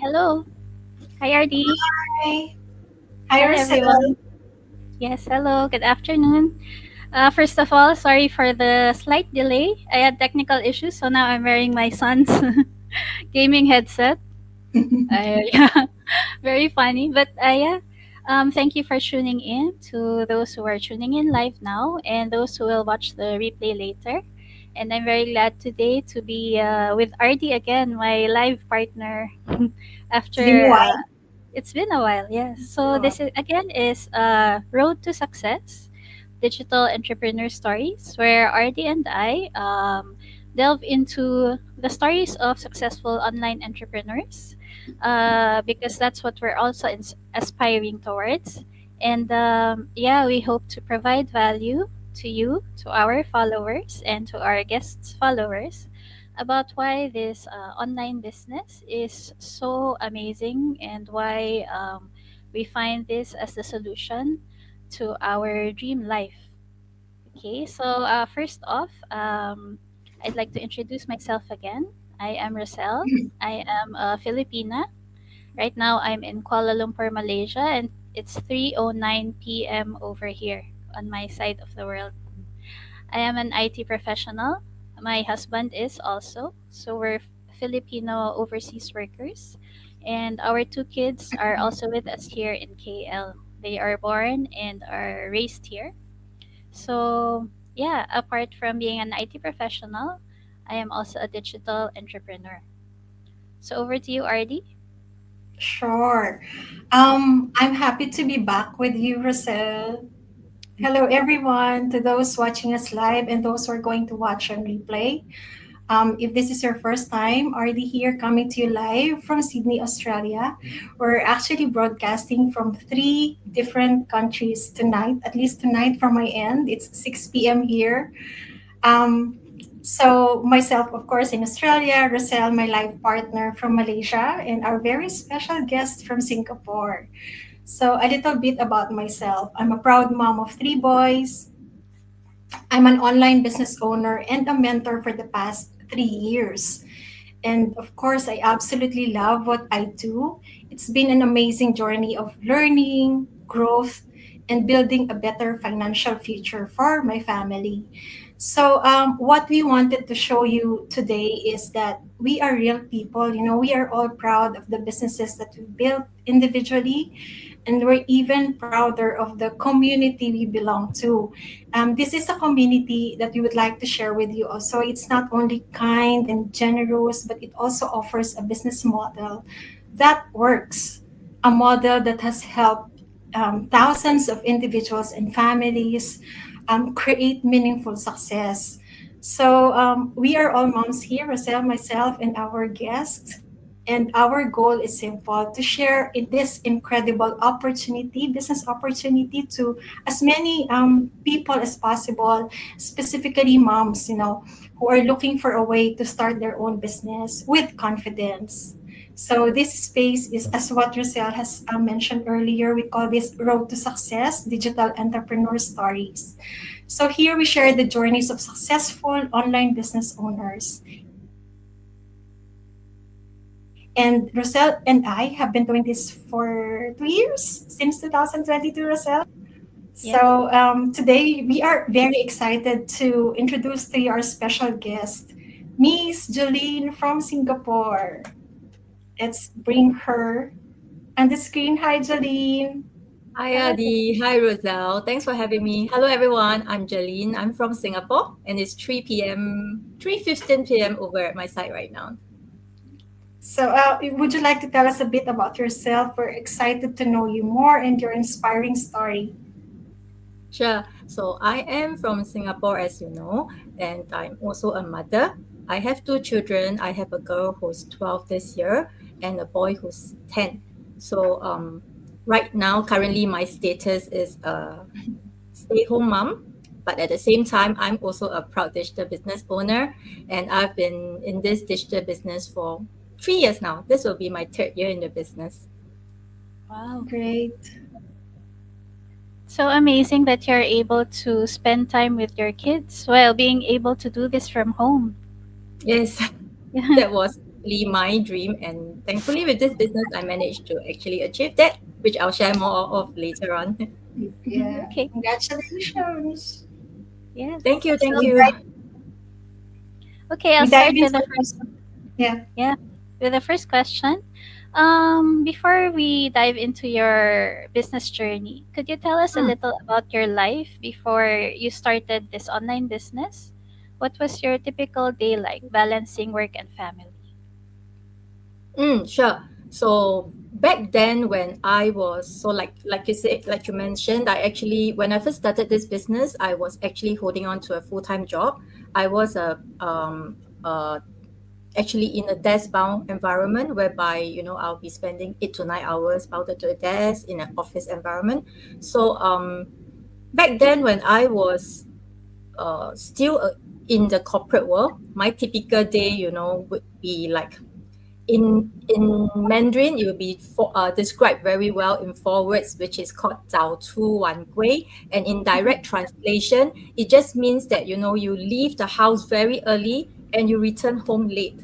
Hello. Hi, RD. Hi. Hi, Hi, Rosel. everyone. Yes, hello. Good afternoon. First of all, sorry for the slight delay. I had technical issues, so now I'm wearing my son's gaming headset. Yeah, very funny. But yeah, thank you for tuning in to those who are tuning in live now and those who will watch the replay later. And I'm very glad today to be with RD again, my live partner. It's been a After while. It's been a while, yes. It's been So a while. this is again is Road to Success, digital entrepreneur stories, where RD and I delve into the stories of successful online entrepreneurs, because that's what we're also aspiring towards. And yeah, we hope to provide value to you, to our followers, and to our guests' followers about why this online business is so amazing and why we find this as the solution to our dream life. Okay, so first off, I'd like to introduce myself again. I am Rosel. I am a Filipina. Right now, I'm in Kuala Lumpur, Malaysia, and it's 3:09 p.m. over here on my side of the world. I am an IT professional. My husband is also. So we're Filipino overseas workers. And our two kids are also with us here in KL. They are born and are raised here. So, yeah, apart from being an IT professional, I am also a digital entrepreneur. So, over to you, RD. Sure. I'm happy to be back with you, Rosel. Hello, everyone. To those watching us live and those who are going to watch on replay. If this is your first time, RD here coming to you live from Sydney, Australia. We're actually broadcasting from three different countries tonight, at least tonight from my end. It's 6 p.m. here. Um, so myself, of course, in Australia, Rosel, my life partner from Malaysia, and our very special guest from Singapore. So a little bit about myself. I'm a proud mom of three boys. I'm an online business owner and a mentor for the past 3 years. And of course, I absolutely love what I do. It's been an amazing journey of learning, growth, and building a better financial future for my family. So, what we wanted to show you today is that we are real people. We are all proud of the businesses that we built individually, and we're even prouder of the community we belong to. This is a community that we would like to share with you also. It's not only kind and generous, but it also offers a business model that works, a model that has helped thousands of individuals and families create meaningful success. So we are all moms here, Rosel, myself, and our guest. And our goal is simple to share this incredible opportunity, business opportunity, to as many people as possible, specifically moms, who are looking for a way to start their own business with confidence. So this space is, as what Rosel has mentioned earlier, we call this Road to Success, Digital Entrepreneur Stories. So here we share the journeys of successful online business owners. And Rosel and I have been doing this for 2 years, since 2022, Rosel. Yes. So today we are very excited to introduce to you our special guest, Miss Jelyn from Singapore. Let's bring her on the screen. Hi, Jelyn. Hi, Hello. Adi. Hi, Roselle. Thanks for having me. Hello, everyone. I'm Jelyn. I'm from Singapore, and it's 3 p.m., 3:15 p.m. over at my side right now. So, would you like to tell us a bit about yourself? We're excited to know you more and your inspiring story. Sure. So I am from Singapore, as you know, and I'm also a mother. I have two children. I have a girl who's 12 this year and a boy who's 10. So right now, currently, my status is a stay-home mom. But at the same time, I'm also a proud digital business owner, and I've been in this digital business for 3 years now. This will be my third year in the business. Wow. Great. So amazing that you're able to spend time with your kids while being able to do this from home. Yes, Yeah. that was. actually my dream, and thankfully with this business, I managed to actually achieve that, which I'll share more of later on. Yeah. Okay. Congratulations. Yes. Thank you, So thank We you. dive, okay, I'll we dive start into with the the first. first. Yeah. Yeah, with the first question. Before we dive into your business journey, could you tell us a Mm. little about your life before you started this online business? What was your typical day like, balancing work and family? Sure. So back then when I was so like you said, like you mentioned, I actually when I first started this business, I was actually holding on to a full-time job. I was actually in a desk-bound environment whereby I'll be spending 8 to 9 hours bound to a desk in an office environment. So back then when I was still in the corporate world, my typical day would be like in Mandarin, it will be described very well in four words, which is called 早出晚归. And in direct translation, it just means that you leave the house very early and you return home late.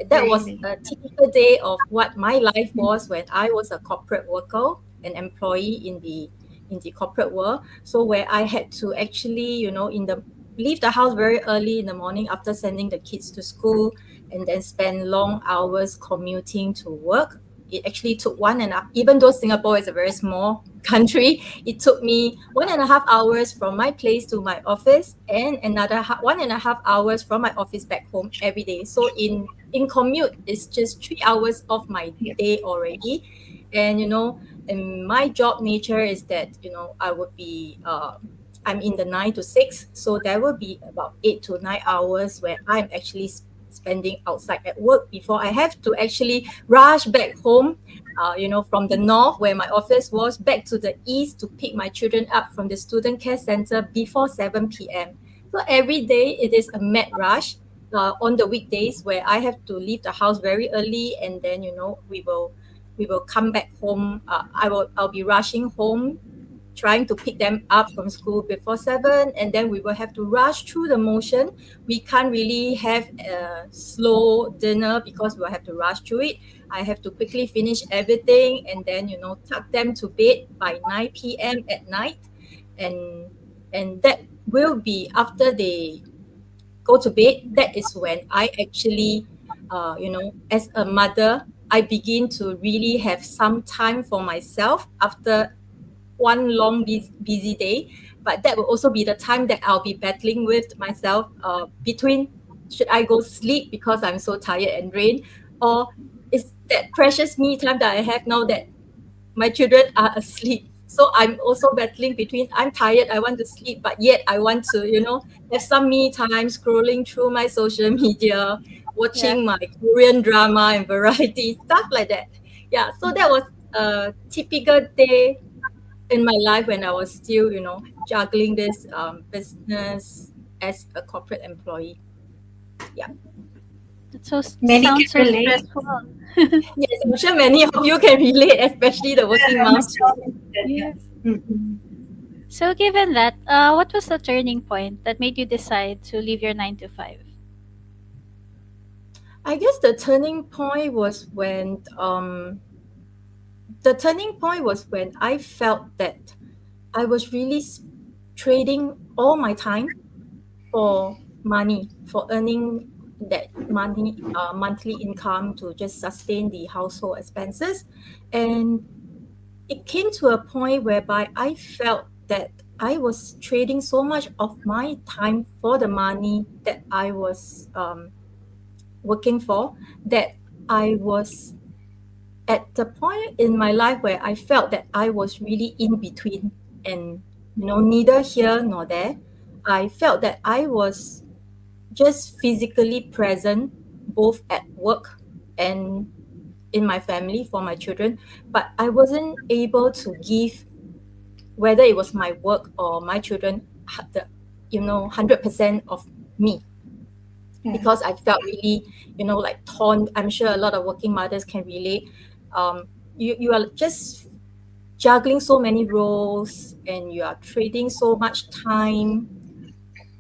That was Really. a typical day of what my life was when I was a corporate worker, an employee in the corporate world. So where I had to actually, in the leave the house very early in the morning after sending the kids to school, and then spend long hours commuting to work. It actually took one and a, even though Singapore is a very small country, it took me 1.5 hours from my place to my office, and another 1.5 hours from my office back home every day. So in commute, it's just 3 hours of my Yeah. day already. And and my job nature is that I would be I'm in the 9 to 6, so there will be about 8 to 9 hours where I'm actually spending outside at work before I have to actually rush back home, from the north where my office was back to the east to pick my children up from the student care center before 7 p.m. So every day it is a mad rush. On the weekdays where I have to leave the house very early, and then we will come back home. I'll be rushing home trying to pick them up from school before 7, and then we will have to rush through the motion. We can't really have a slow dinner because we'll have to rush through it. I have to quickly finish everything and then tuck them to bed by 9 p.m. at night. And and that will be after they go to bed. That is when I actually as a mother, I begin to really have some time for myself after one long busy day. But that will also be the time that I'll be battling with myself, between should I go sleep because I'm so tired and drained, or is that precious me time that I have now that my children are asleep. So I'm also battling between I'm tired, I want to sleep, but yet I want to, have some me time scrolling through my social media, Yeah. watching my Korean drama and variety, stuff like that. Yeah, so that was a typical day in my life when I was still, juggling this business as a corporate employee. Yeah. That so Many sounds so can relate. stressful. Yes, I'm sure many of you can relate, especially the working Yeah, moms. myself included, yeah. Yes. Mm-mm. So given that, what was the turning point that made you decide to leave your 9 to 5? I guess the turning point was when I felt that I was really trading all my time for money, for earning that money, monthly income to just sustain the household expenses. And it came to a point whereby I felt that I was trading so much of my time for the money that I was working for, that I was at the point in my life where I felt that I was really in between, and neither here nor there. I felt that I was just physically present both at work and in my family for my children, but I wasn't able to give, whether it was my work or my children, the 100% of me, Yeah. because I felt really like torn. I'm sure a lot of working mothers can relate. You are just juggling so many roles, and you are trading so much time,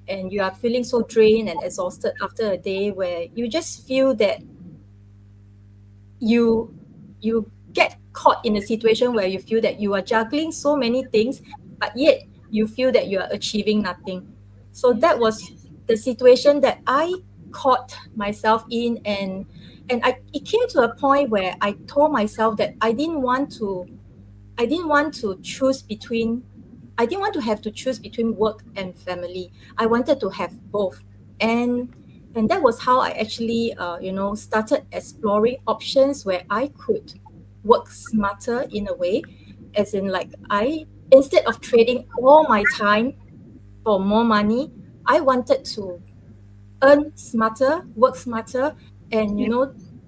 and you are feeling so drained and exhausted after a day where you just feel that you you get caught in a situation where you feel that you are juggling so many things, but yet you feel that you are achieving nothing. So that was the situation that I caught myself in, and it came to a point where I told myself that I didn't want to choose between I didn't want to have to choose between work and family. I wanted to have both. And and that was how I actually started exploring options where I could work smarter in a way, as in like I instead of trading all my time for more money, I wanted to earn smarter, work smarter, and Yeah.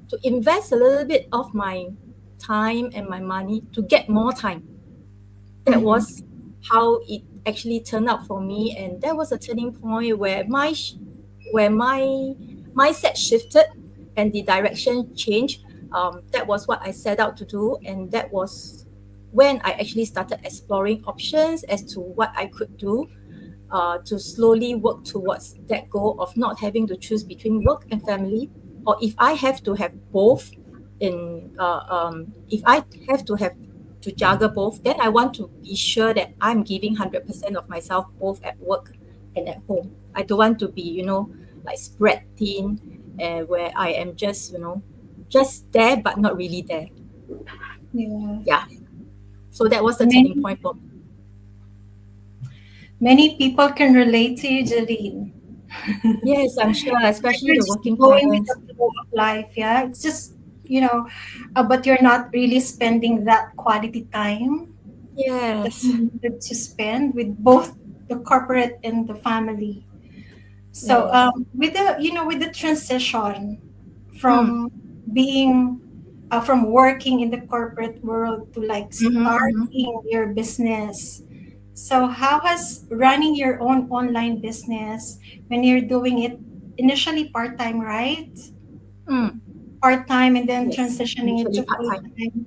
to invest a little bit of my time and my money to get more time. That Mm-hmm. was how it actually turned out for me, and that was a turning point where my mindset shifted and the direction changed. That was what I set out to do, and that was when I actually started exploring options as to what I could do to slowly work towards that goal of not having to choose between work and family, or if I have to have both if I have to juggle both, then I want to be sure that I'm giving 100% of myself both at work and at home. I don't want to be, like spread thin, where I am just, just there but not really there. Yeah. Yeah. So that was the turning Many point for me. many people can relate to you, Jelyn. Yes, I'm sure, especially You're the just working going with parents. the flow of life, yeah. It's just but you're not really spending that quality time that Yes. you needed to spend with both the corporate and the family. So Yes. with the transition Mm. from being from working in the corporate world to like Mhm, mhm. starting your business. So how has running your own online business when you're doing it initially part-time, right? Mm. Part-time and then Yes. transitioning Initially into part-time. full-time.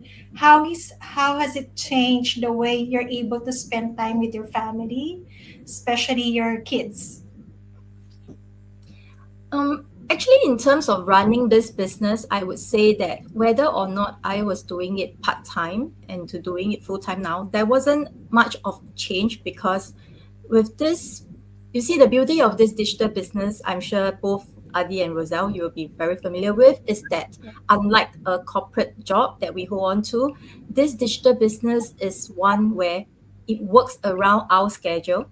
How has it changed the way you're able to spend time with your family, especially your kids? Actually, in terms of running this business, I would say that whether or not I was doing it part-time and to doing it full-time now, there wasn't much of change because with this, you see, the beauty of this digital business, I'm sure both Adi and Roselle, you will be very familiar with, is that Yeah. unlike a corporate job that we hold on to, this digital business is one where it works around our schedule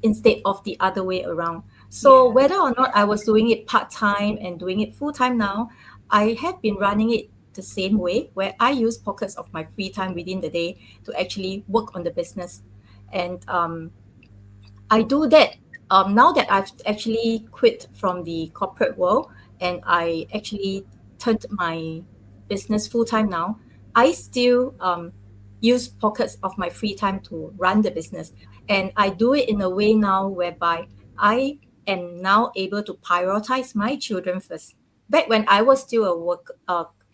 instead of the other way around. So Yeah. whether or not I was doing it part-time and doing it full-time now, I have been running it the same way where I use pockets of my free time within the day to actually work on the business. And I do that now that I've actually quit from the corporate world and I actually turned my business full time now. I still use pockets of my free time to run the business, and I do it in a way now whereby I am now able to prioritize my children first. Back when I was still a work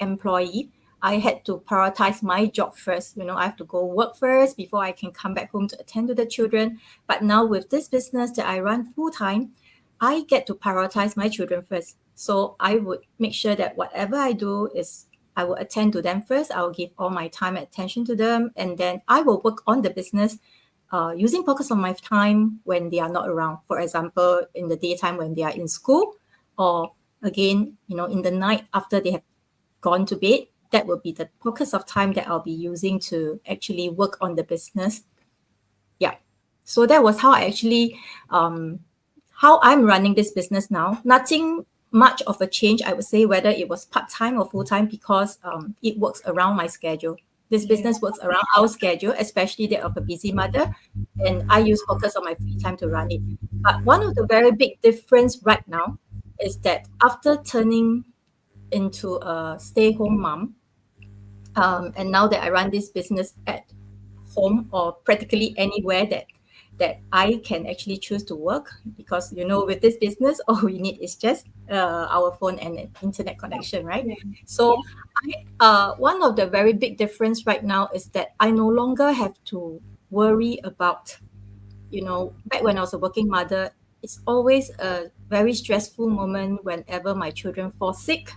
employee, I had to prioritize my job first. I have to go work first before I can come back home to attend to the children. But now with this business that I run full time, I get to prioritize my children first. So I would make sure that whatever I do is I will attend to them first. I will give all my time and attention to them, and then I will work on the business using pockets of my time when they are not around. For example, in the daytime when they are in school, or again, in the night after they have gone to bed. That will be the focus of time that I'll be using to actually work on the business. Yeah. So that was how I actually how I'm running this business now. Nothing much of a change, I would say, whether it was part-time or full-time, because it works around my schedule. This Yeah. business works around our schedule, especially that of a busy mother, and I use focus on my free time to run it. But one of the very big difference right now is that after turning into a stay-home mom, and now that I run this business at home or practically anywhere that I can actually choose to work, because with this business all we need is just our phone and an internet connection, right? Yeah. So Yeah. one of the very big difference right now is that I no longer have to worry about, back when I was a working mother, it's always a very stressful moment whenever my children fall sick,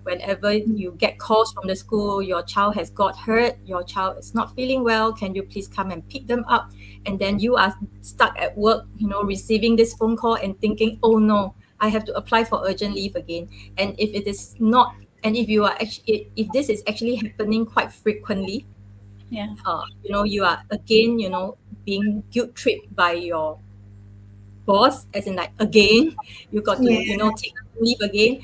whenever you get calls from the school, your child has got hurt, your child is not feeling well, can you please come and pick them up? And then you are stuck at work, receiving this phone call and thinking, oh no, I have to apply for urgent leave again. And if it is not, and if you are actually, if this is actually happening quite frequently, Yeah. you are again, being guilt tripped by your boss, as in like again, you got to, Yeah. take leave again.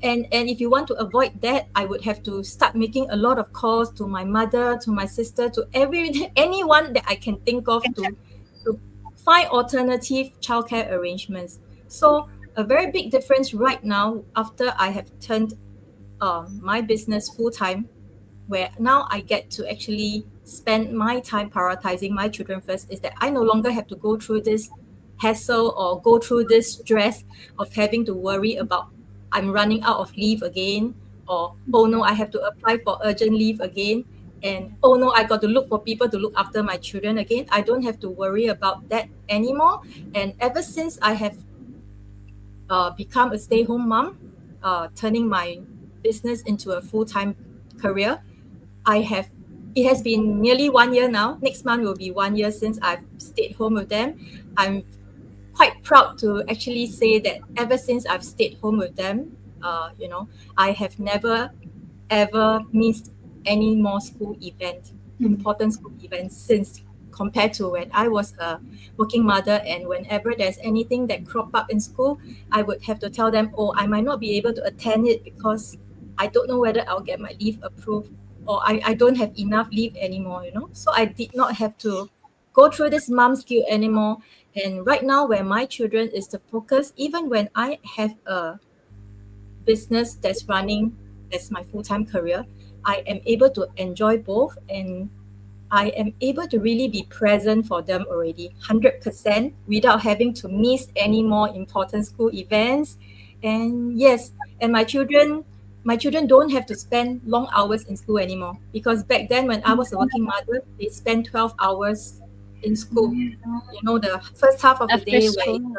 And if you want to avoid that, I would have to start making a lot of calls to my mother, to my sister, to anyone that I can think of to find alternative childcare arrangements. So a very big difference right now after I have turned my business full time, where now I get to actually spend my time prioritizing my children first, is that I no longer have to go through this hassle or go through this stress of having to worry about I'm running out of leave again, or oh no, I have to apply for urgent leave again, and oh no, I got to look for people to look after my children again. I don't have to worry about that anymore. And ever since I have become a stay-home mom, turning my business into a full-time career, I have it has been nearly 1 year now. Next month will be 1 year since I've stayed home with them. I'm quite proud to actually say that ever since I've stayed home with them, I have never ever missed any more school event, important school events, since compared to when I was a working mother. And whenever there's anything that crop up in school, I would have to tell them, oh, I might not be able to attend it because I don't know whether I'll get my leave approved, or I don't have enough leave anymore. So I did not have to go through this mom's guilt anymore. And right now, where my children is the focus, even when I have a business that's running as my full-time career, I am able to enjoy both, and I am able to really be present for them already 100% without having to miss any more important school events. And yes, and my children don't have to spend long hours in school anymore, because back then when I was a working mother, they spent 12 hours in school. The first half of the After day where it's school.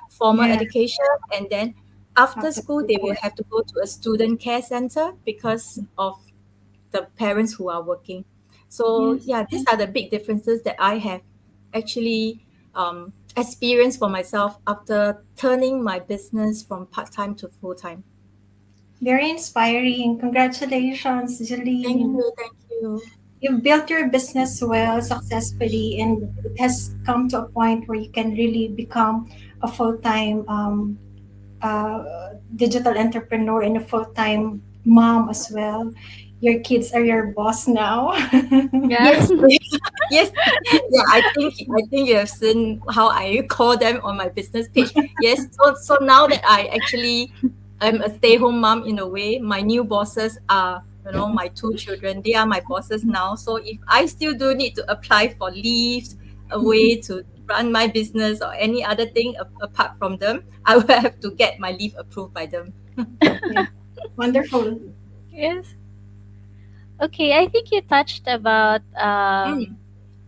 formal Yeah. education, and then after After school school, they will yeah. have to go to a student care center because of the parents who are working. So Yes. yeah, these Yes. are the big differences that I have actually experienced for myself after turning my business from part-time to full-time. Very inspiring. Congratulations, Thank Jelyn. you, thank you. You've built your business well, successfully, and it has come to a point where you can really become a full-time digital entrepreneur and a full-time mom as well. Your kids are your boss now. Yeah. Yes, yes, yeah. I think you have seen how I call them on my business page. Yes, so now that I actually am a stay-home mom in a way, my new bosses are my two children. They are my bosses now. So if I still do need to apply for leaves, a way to run my business or any other thing apart from them, I will have to get my leave approved by them. Yeah, wonderful. Yes. Okay, I think you touched about Mm,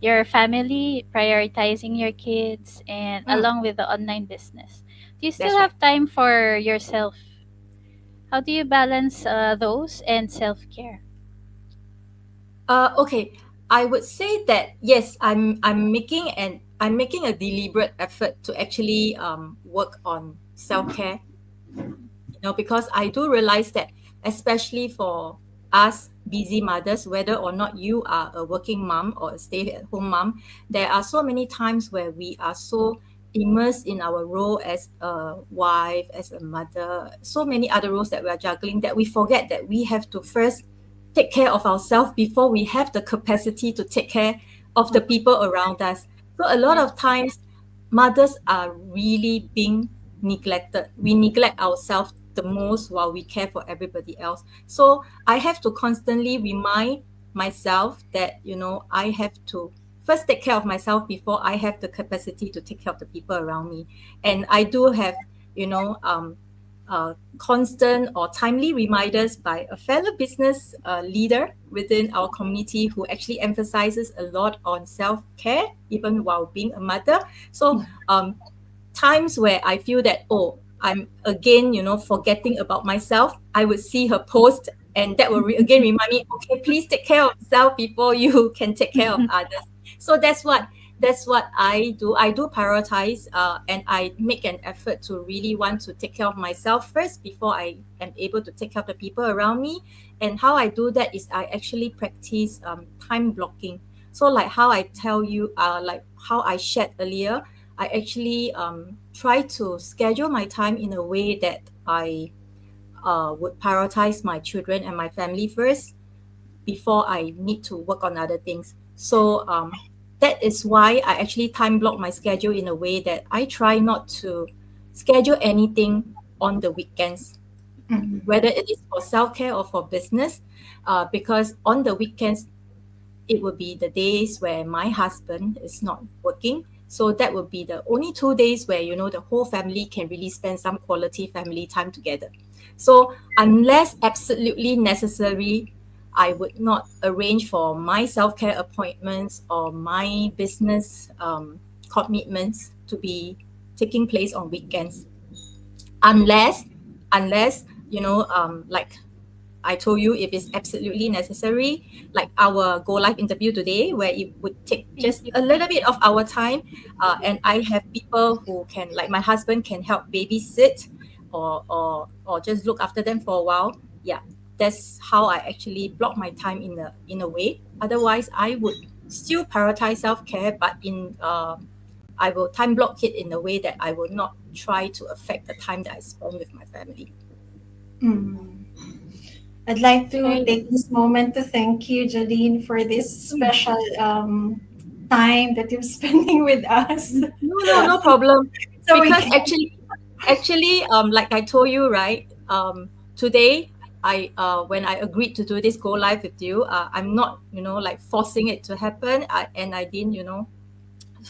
your family, prioritizing your kids, and mm, along with the online business. Do you still that's right. have time for yourself? How do you balance those and self care? Okay, I would say that yes, I'm making a deliberate effort to actually work on self-care, because I do realize that, especially for us busy mothers, whether or not you are a working mom or a stay-at-home mom, there are so many times where we are so immersed in our role as a wife, as a mother, so many other roles that we are juggling, that we forget that we have to first take care of ourselves before we have the capacity to take care of the people around us. So a lot Yeah. of times mothers are really being neglected. We neglect ourselves the most while we care for everybody else. So I have to constantly remind myself that, I have to first take care of myself before I have the capacity to take care of the people around me. And I do have, you know, um, constant or timely reminders by a fellow business leader within our community who actually emphasizes a lot on self care, even while being a mother. So, times where I feel that, oh, I'm again, forgetting about myself, I would see her post, and that will again remind me, okay, please take care of yourself before you can take care of others. So that's what I do. I do prioritize, and I make an effort to really want to take care of myself first before I am able to take care of the people around me. And how I do that is I actually practice time blocking. So like how I tell you, like how I shared earlier, I actually try to schedule my time in a way that I would prioritize my children and my family first before I need to work on other things. So that is why I actually time block my schedule in a way that I try not to schedule anything on the weekends, Mhm. whether it is for self care or for business, because on the weekends it would be the days where my husband is not working. So that would be the only 2 days where the whole family can really spend some quality family time together. So unless absolutely necessary, I would not arrange for my self-care appointments or my business commitments to be taking place on weekends, unless like I told you, if it's absolutely necessary, like our Go Live interview today, where it would take Thank just you. a little bit of our time, and I have people who can, like my husband, can help babysit, or just look after them for a while. Yeah, that's how I actually block my time in a way. Otherwise, I would still prioritize self care, but I will time block it in a way that I will not try to affect the time that I spend with my family. Mm. I'd like to Very take this moment to thank you, Jelyn, for this Mm. special time that you're spending with us. No, no, no problem. So we Because can. actually, like I told you, right? Today, when I agreed to do this go live with you, I'm not, like forcing it to happen. I didn't,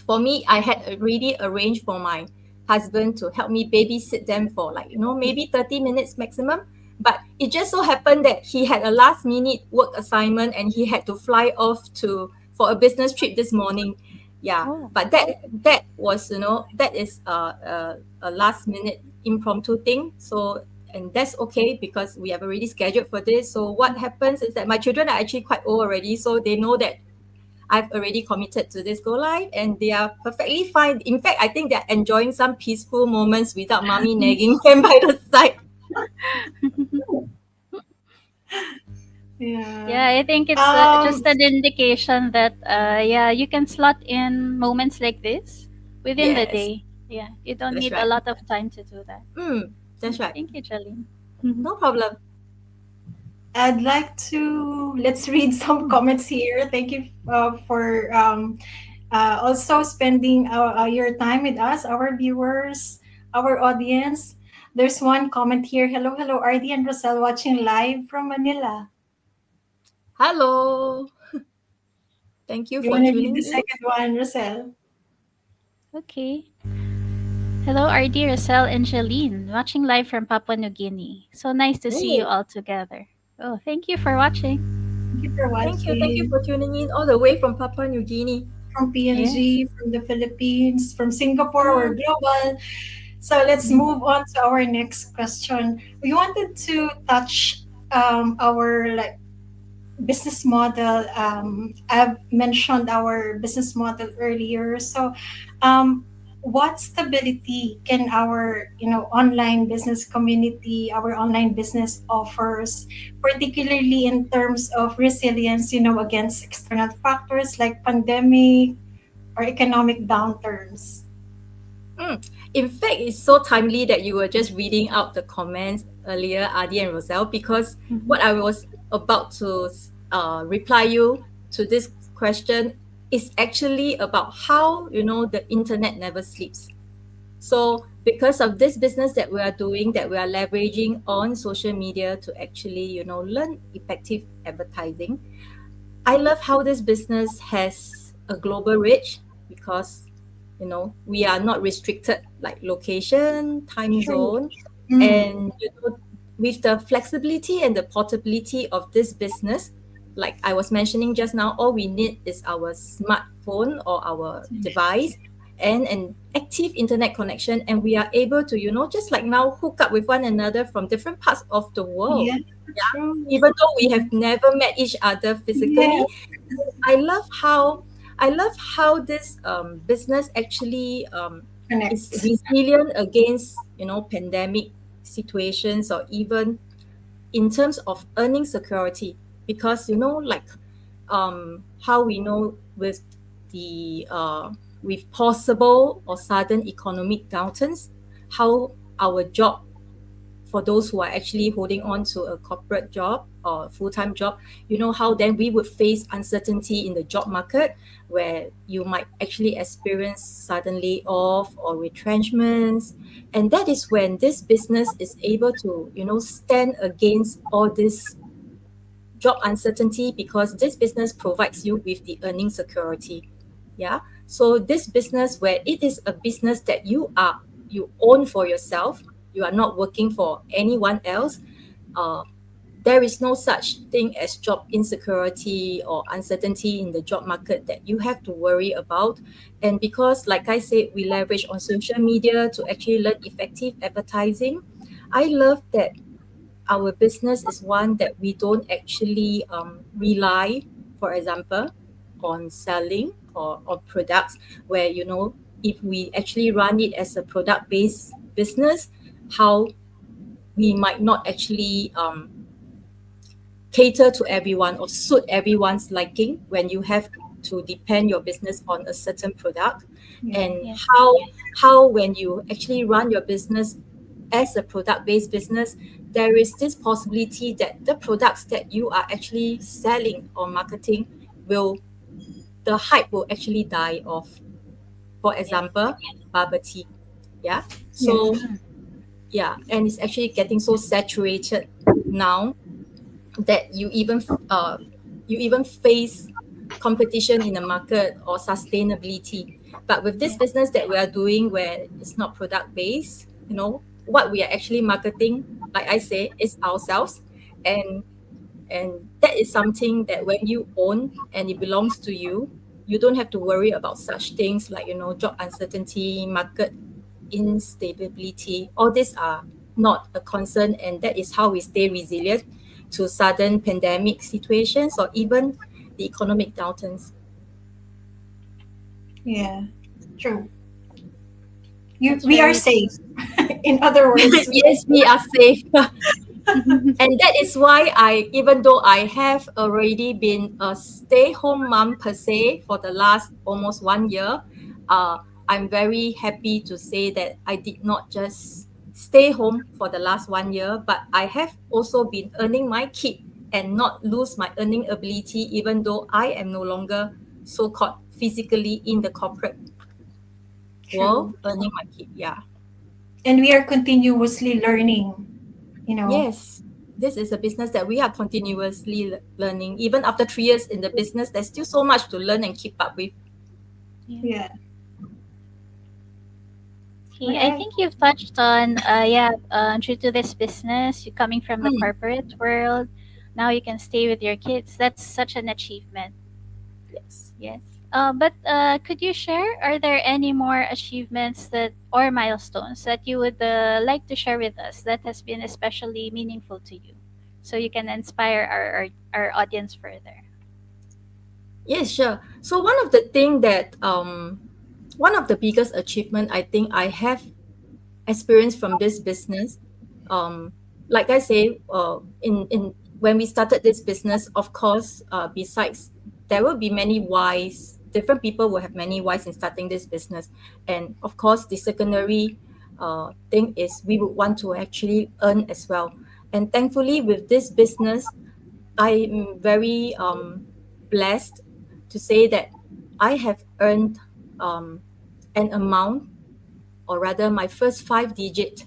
for me, I had already arranged for my husband to help me babysit them for, like, maybe 30 minutes maximum. But it just so happened that he had a last minute work assignment and he had to fly off to for a business trip this morning. Yeah, Oh, but that was, that is a last minute impromptu thing. So, and that's okay because we have already scheduled for this. So what happens is that my children are actually quite old already, so they know that I've already committed to this go live and they are perfectly fine. In fact, I think they're enjoying some peaceful moments without mommy nagging them by the side. Yeah. yeah. I think it's just Um. an indication that yeah, you can slot in moments like this within the Yes, day. Yeah, you don't that's need a right. lot of time to do that. That's right. Thank you, Jelyn. No problem. I'd like to let's read some comments here. Thank you for also spending your time with us, our viewers, our audience. There's one comment here. Hello, hello, RD and Rosel watching live from Manila. Hello. Thank you You for want to read tuning the in. second one, Rosel? Okay. Hello, RD, Rosel, and Jelyn, watching live from Papua New Guinea. So nice to see you Hey, all together. Oh, thank you for watching. Thank you for thank you watching. for tuning in all the way from Papua New Guinea. From Yes. PNG, from the Philippines, from Singapore, we're Mm, global. So let's Mhm. move on to our next question. We wanted to touch our like business model. I've mentioned our business model earlier. So, what stability can our online business community, our online business offers, particularly in terms of resilience, against external factors like pandemic or economic downturns? mm. In fact, it's so timely that you were just reading out the comments earlier, Adi and Roselle, because Mhm. what I was about to reply you to this question is actually about how the internet never sleeps. So because of this business that we are doing, that we are leveraging on social media to actually learn effective advertising, I love how this business has a global reach because we are not restricted like location, time True. zone, Mm, and with the flexibility and the portability of this business, like I was mentioning just now, all we need is our smartphone or our device, and an active internet connection, and we are able to, just like now, hook up with one another from different parts of the world. Yeah, Yeah, true. even though we have Yeah. never met each other Yeah. physically. I love how I love how this business actually is Connect. resilient against pandemic situations, or even in terms of earning security, because like how we know with the with possible or sudden economic downturns, how our job, for those who are actually holding on to a corporate job or full-time job, how then we would face uncertainty in the job market, where you might actually experience sudden layoff or retrenchments. And that is when this business is able to stand against all this job uncertainty, because this business provides you with the earning security. Yeah. So this business, where it is a business that you own for yourself, you are not working for anyone else. uh, there is no such thing as job insecurity or uncertainty in the job market that you have to worry about. And because, like I said, we leverage on social media to actually learn effective advertising, I love that our business is one that we don't actually rely, for example, on selling or products, where if we actually run it as a product based business, how we might not actually cater to everyone or suit everyone's liking when you have to depend your business on a certain product. Yeah. And Yes. how when you actually run your business as a product based business, there is this possibility that the products that you are actually selling or marketing will the hype will actually die off. For Yes. example, bubble tea. Yeah. Yeah. So yeah, and it's actually getting so saturated now that you even face competition in the market or sustainability. But with this Yes. business that we are doing, where it's not product based, what we are actually marketing, like I say, is ourselves. And and that is something that when you own and it belongs to you, you don't have to worry about such things like job uncertainty, market instability. All these are not a concern, and that is how we stay resilient to sudden pandemic situations or even the economic downturns. Yeah. True. You That's we are very true. safe. In other words, we are Yes, we are safe. Yes. And that is why even though I have already been a stay-home mom per se for the last almost 1 year, uh, I'm very happy to say that I did not just stay home for the last 1 year, but I have also been earning my keep and not lose my earning ability, even though I am no longer so-called physically in the corporate world true. earning my keep. Yeah. And we are continuously learning, you know. Yes, this is a business that we are continuously learning. Even after 3 years in the business, there's still so much to learn and keep up with. Yeah. Yeah. All Okay, I right. think you've touched on, yeah, due to this business, you coming from the Mm, corporate world, now you can stay with your kids. That's such an achievement. yes. Yes. But could you share, are there any more achievements that or milestones that you would like to share with us that has been especially meaningful to you, so you can inspire our audience further? Yes, sure. So one of the biggest achievement I think I have experience from this business, um like I say, in when we started this business, of course, besides, there will be many whys. Different people will have many whys in starting this business. And of course, the secondary thing is we would want to actually earn as well. And thankfully, with this business, I'm very blessed to say that I have earned an amount, or rather my first 5 digit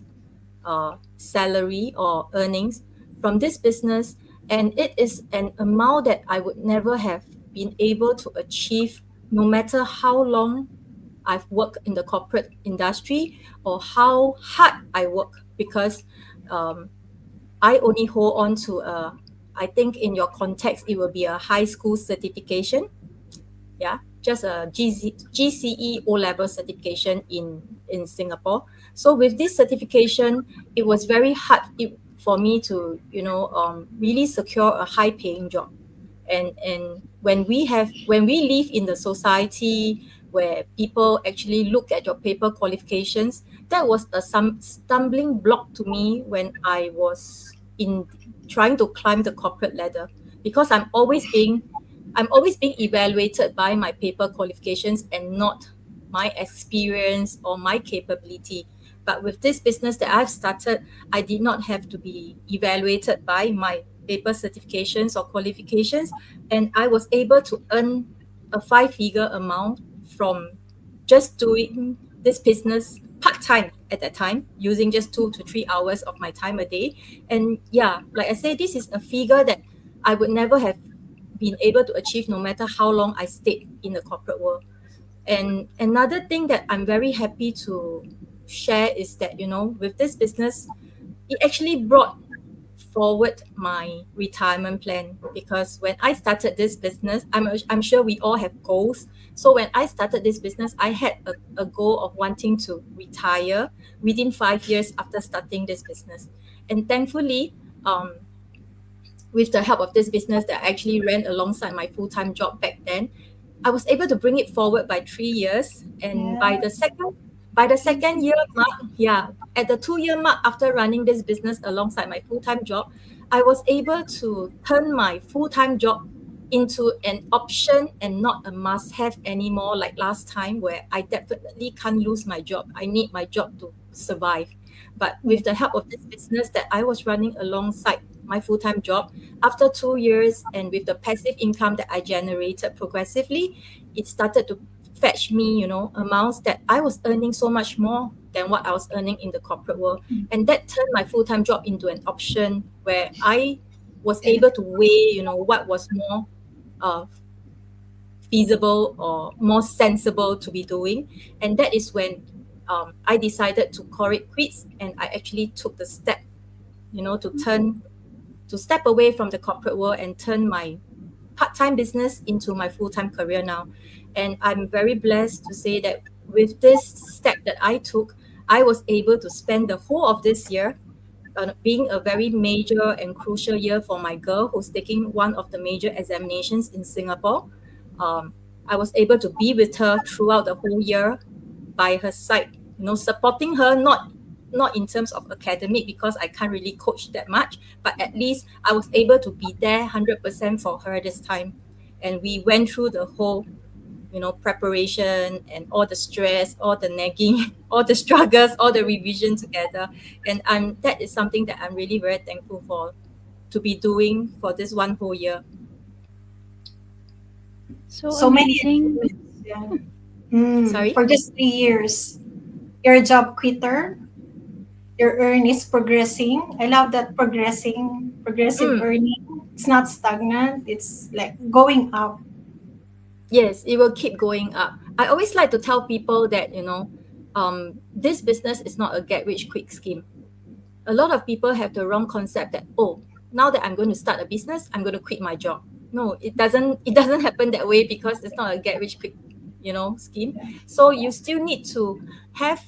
salary or earnings from this business. And it is an amount that I would never have been able to achieve, no matter how long I've worked in the corporate industry or how hard I work, because um, I only hold on to I think in your context, it will be a high school certification. Yeah. just a GCE O level certification in Singapore. So with this certification, it was very hard for me to really secure a high paying job. And when we live in the society where people actually look at your paper qualifications, that was some stumbling block to me when I was in trying to climb the corporate ladder, because I'm always being evaluated by my paper qualifications and not my experience or my capability. But with this business that I've started, I did not have to be evaluated by my paper certifications or qualifications, and I was able to earn a five-figure amount from just doing this business part-time at that time, using just 2 to 3 hours of my time a day. And yeah, like I said, this is a figure that I would never have been able to achieve no matter how long I stayed in the corporate world. And another thing that I'm very happy to share is that, with this business, it actually brought forward my retirement plan, because when I started this business, I'm sure we all have goals. So when I started this business, I had a goal of wanting to retire within 5 years after starting this business. And thankfully, um, with the help of this business that I actually ran alongside my full-time job back then, I was able to bring it forward by 3 years. And Yeah. by the second year mark, yeah, at the 2 year mark after running this business alongside my full-time job, I was able to turn my full-time job into an option and not a must-have anymore, like last time where I definitely can't lose my job. I need my job to survive. But Yeah. with the help of this business that I was running alongside my full-time job, after 2 years and with the passive income that I generated progressively, it started to fetch me, amounts that I was earning so much more than what I was earning in the corporate world. And that turned my full-time job into an option where I was Yeah. able to weigh, what was more uh, feasible or more sensible to be doing. And that is when I decided to call it quits, and I actually took the step, to step away from the corporate world and turn my part-time business into my full-time career now. And I'm very blessed to say that with this step that I took, I was able to spend the whole of this year, being a very major and crucial year for my girl who's taking one of the major examinations in Singapore. um, I was able to be with her throughout the whole year, by her side, supporting her, not in terms of academic, because I can't really coach that much, but at least I was able to be there 100% for her this time. And we went through the whole, preparation and all the stress, all the nagging, all the struggles, all the revision together. And that is something that I'm really very thankful for, to be doing for this one whole year. So So many amazing. achievements. Yeah. Sorry. For just 3 years, you're a job quitter. Your earn is progressing. I love that progressive Mm. earning. It's not stagnant. It's like going up. Yes, it will keep going up. I always like to tell people that, this business is not a get rich quick scheme. A lot of people have the wrong concept that, oh, now that I'm going to start a business, I'm going to quit my job. No, it doesn't happen that way, because it's not a get rich quick, scheme. So you still need to have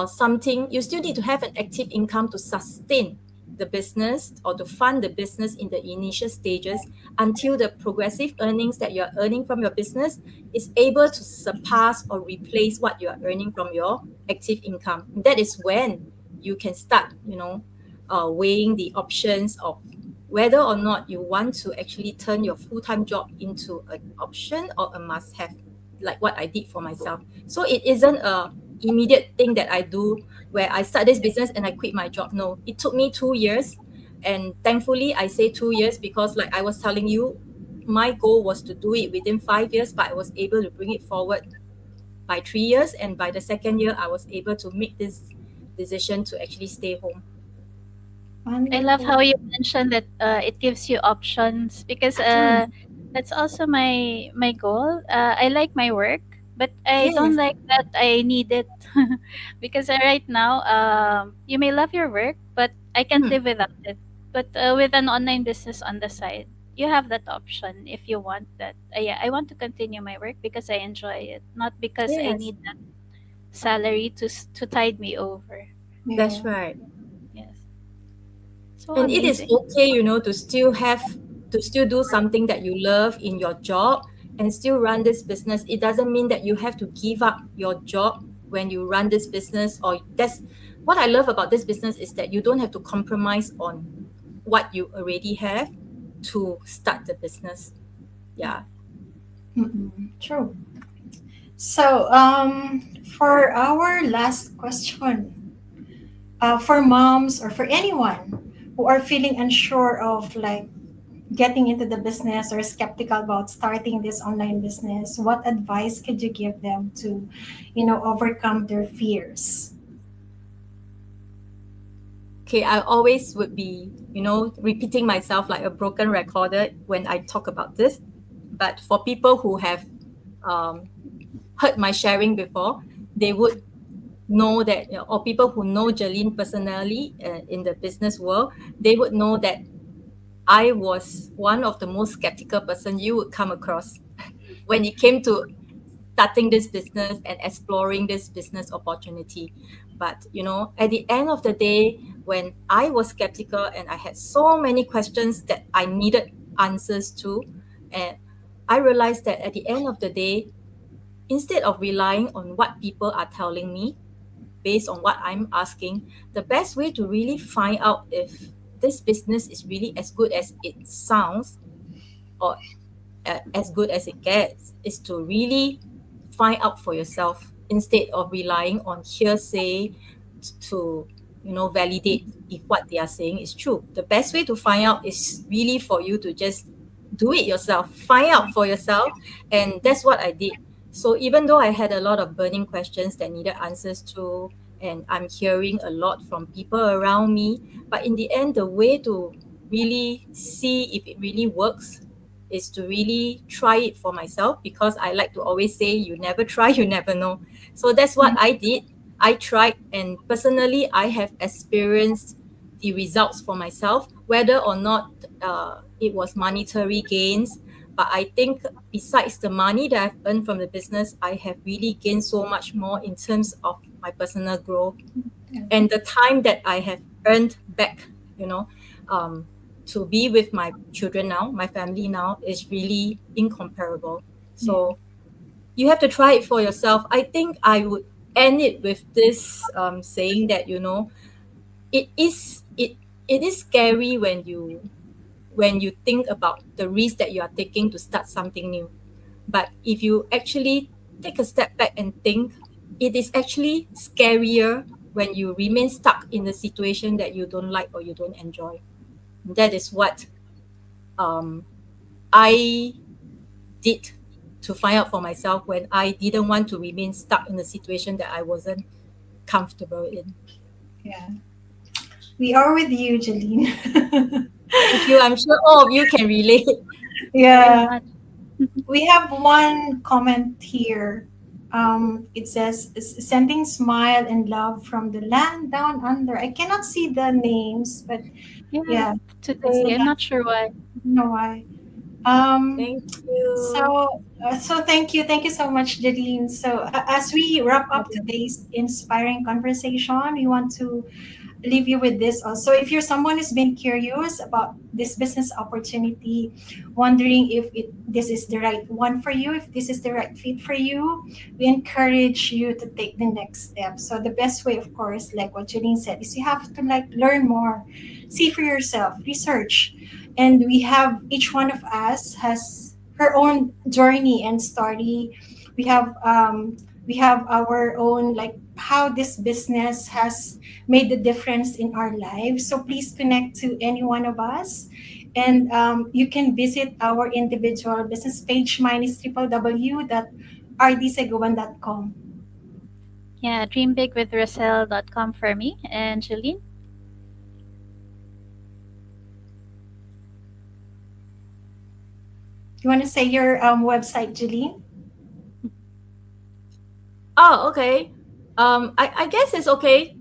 something, you still need to have an active income to sustain the business or to fund the business in the initial stages, until the progressive earnings that you're earning from your business is able to surpass or replace what you are earning from your active income. That is when you can start, weighing the options of whether or not you want to actually turn your full-time job into an option or a must-have, like what I did for myself. So it isn't a immediate thing that I do where I start this business and I quit my job. No, it took me 2 years. And thankfully, I say 2 years because, like I was telling you, my goal was to do it within 5 years, but I was able to bring it forward by 3 years. And by the second year, I was able to make this decision to actually stay home. I love Wonderful. how you mentioned that it gives you options because Mm, that's also my goal. I like my work, but I don't yes. like that I need it because right now you may love your work, but I can't Mm, live without it. But with an online business on the side. you have that option if you want that. Yeah, I want to continue my work because I enjoy it, not because I Yes, need that salary to tide me over. that's Yeah. right. Yes, so And it is amazing. okay, to still do something that you love in your job and still run this business. It doesn't mean that you have to give up your job when you run this business. Or that's what I love about this business, is that you don't have to compromise on what you already have to start the business. Yeah. Mm-mm. True. So, for our last question, for moms or for anyone who are feeling unsure of like getting into the business or skeptical about starting this online business, what advice could you give them to, overcome their fears? Okay, I always would be, repeating myself like a broken recorder when I talk about this. But for people who have um, heard my sharing before, they would know that, or people who know Jelyn personally in the business world, they would know that I was one of the most skeptical person you would come across when it came to starting this business and exploring this business opportunity. But at the end of the day, when I was skeptical and I had so many questions that I needed answers to, and I realized that at the end of the day, instead of relying on what people are telling me based on what I'm asking, the best way to really find out if this business is really as good as it sounds, or as good as it gets, is to really find out for yourself instead of relying on hearsay to validate if what they are saying is true. The best way to find out is really for you to just do it yourself, find out for yourself. And that's what I did. So even though I had a lot of burning questions that needed answers to, and I'm hearing a lot from people around me, but in the end, the way to really see if it really works is to really try it for myself, because I like to always say, you never try, you never know. So that's what I did. I tried, and personally, I have experienced the results for myself, whether or not it was monetary gains. But I think besides the money that I've earned from the business, I have really gained so much more in terms of my personal growth, Yeah. and the time that I have earned back, um, to be with my children now, my family now, is really incomparable. Yeah. So you have to try it for yourself. I think I would end it with this saying that, it is it it is scary when you think about the risk that you are taking to start something new. But if you actually take a step back and think, it is actually scarier when you remain stuck in a situation that you don't like or you don't enjoy. That is what um, I did to find out for myself when I didn't want to remain stuck in a situation that I wasn't comfortable in. Yeah. We are with you, Jelene. Thank you. I'm sure all of you can relate. Very Yeah. much. We have one comment here. It says, sending smile and love from the land down under. I cannot see the names, but Yeah, yeah, it's the today I'm land. not sure why. I don't know why. Um, Thank you. so thank you so much, Jadine. So as we wrap up Problem. today's inspiring conversation, we want to leave you with this also. If you're someone who's been curious about this business opportunity, wondering if this is the right one for you, if this is the right fit for you, we encourage you to take the next step. So the best way, of course, like what Janine said, is you have to like learn more, see for yourself, research. And we have, each one of us has her own journey and story. We have our own, like, how this business has made the difference in our lives. So please connect to any one of us. And you can visit our individual business page. Mine is www.rdseguban.com. Yeah, dreambigwithrussell.com for me and Jeline. You want to say your website, Jeline? Oh, okay. I guess it's okay.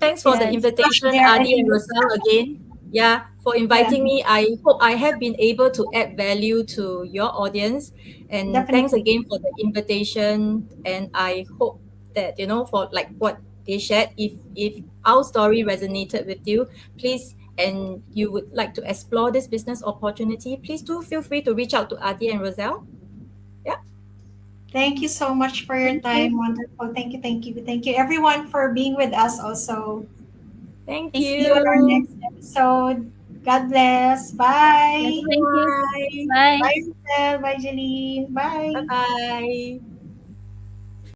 Thanks for the Yeah, it's flash invitation, there. And Adi in and the Rosal again. yeah, for Yeah, inviting me. I hope I have been able to add value to your audience. And thanks definitely. again for the invitation. And I hope that, for like what they shared, if our story resonated with you, please, and you would like to explore this business opportunity, please do feel free to reach out to Adi and Roselle. Yeah. Thank you so much for your Thank you. time. Wonderful. Thank you, thank you. Thank you, everyone, for being with us also. Thank Thank See you. you at our you. next episode. God bless. Yes, Bye. thank you. Bye. Bye. Bye, Rosel. Bye, Jelyn. Bye Bye. bye.